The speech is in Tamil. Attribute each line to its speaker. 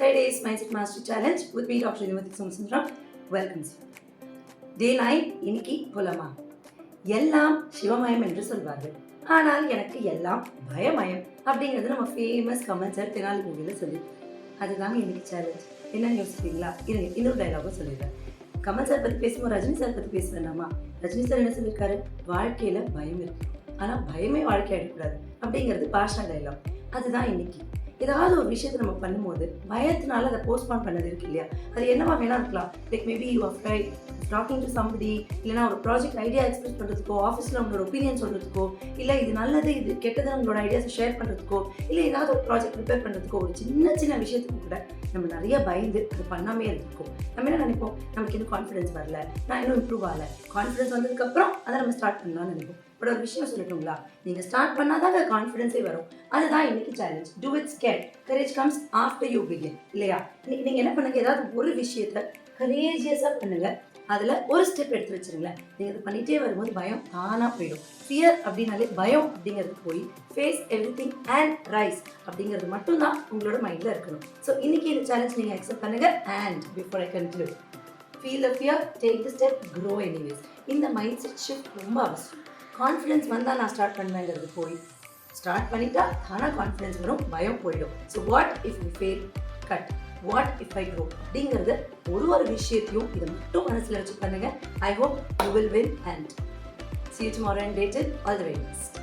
Speaker 1: Today's Mindset Mastery Challenge with me, Dr. Srinivati Somasundram. Welcomes you. Day 9, இன்னைக்கு போலாமா? எல்லாம் சிவமயம் என்று சொல்வார்கள், ஆனால் எனக்கு எல்லாம் பயமயம் அப்படிங்கிறது நம்ம ஃபேமஸ் கமல் சார் தெனாலி மூவியில் சொல்லி. அதுதாங்க இன்னைக்கு சேலஞ்ச். என்னன்னு யோசிக்கிறீங்களா? இருங்க, இன்னொரு டைலாகும் சொல்லிடுறேன். கமல் சார் பற்றி பேசும்போது ரஜினி சார் பற்றி பேச வேண்டாமா? ரஜினி சார் என்ன சொல்லியிருக்காரு? வாழ்க்கையில் பயம் இருக்கு, ஆனால் பயமே வாழ்க்கை ஆகிடக்கூடாது அப்படிங்கிறது பாஷா டைலாக். அதுதான் இன்னைக்கு. ஏதாவது ஒரு விஷயத்தை நம்ம பண்ணும்போது பயத்தினால அதை போஸ்ட்பான் பண்ணது இருக்கு இல்லையா, அது என்னவா வேணா இருக்கலாம். Like maybe you after talking to somebody, இல்லைனா ஒரு ப்ராஜெக்ட் ஐடியா எக்ஸ்பிரஸ் பண்ணுறதுக்கோ, ஆஃபீஸில் உங்களோட ஒப்பீனியன் சொல்கிறதுக்கோ, இல்லை இது நல்லது இது கெட்டது உங்களோட ஐடியாஸை ஷேர் பண்ணுறதுக்கோ, இல்லை ஏதாவது ஒரு ப்ராஜெக்ட் ப்ரிப்பேர் பண்ணுறதுக்கோ, ஒரு சின்ன சின்ன விஷயத்துக்கு கூட நம்ம நிறைய பயந்து அது பண்ணாமே இருந்திருக்கோம். நம்ம என்ன நினைப்போம்? நமக்கு இன்னும் கான்ஃபிடன்ஸ் வரல, நான் இன்னும் இம்ப்ரூவ் ஆகலை. கான்ஃபிடன்ஸ் வந்ததுக்கப்புறம் அதை நம்ம ஸ்டார்ட் பண்ணலாம்னு நினைப்போம். பட் ஒரு விஷயம் சொல்லட்டுங்களா, நீங்கள் ஸ்டார்ட் பண்ணாதான் கான்ஃபிடன்ஸே வரும். அதுதான் இன்னைக்கு challenge. Do it scare, courage comes after you begin. இல்லையா? இன்னைக்கு நீங்கள் என்ன பண்ணுங்க, ஏதாவது ஒரு விஷயத்தை கரேஜியஸாக பண்ணுங்க. அதில் ஒரு ஸ்டெப் எடுத்து வச்சுருங்களேன். நீங்கள் அதை பண்ணிகிட்டே வரும்போது பயம் தானாக போயிடும். ஃபியர் அப்படின்னாலே பயம் அப்படிங்கிறது போய் face everything and rise அப்படிங்கிறது மட்டும்தான் உங்களோட மைண்டில் இருக்கணும். ஸோ இன்னைக்கு இந்த சேலஞ்ச் நீங்கள் அக்செப்ட் பண்ணுங்கள். And before I conclude, feel the fear, take the step, grow anyways. இந்த மைண்ட் செட் ஷிஃப்ட் ரொம்ப அவசியம். கான்ஃபிடன்ஸ் வந்தால் நான் ஸ்டார்ட் பண்ணுவேங்கிறது போய் ஸ்டார்ட் பண்ணிட்டா தானாக கான்ஃபிடன்ஸ் வரும், பயம் போயிடும். So what if you fail, cut, what if I grow அப்படிங்கிறது ஒரு விஷயத்தையும் இதை மட்டும் மனசில் வச்சு பண்ணுங்க. I hope you will win and see you tomorrow and date it. All the very best.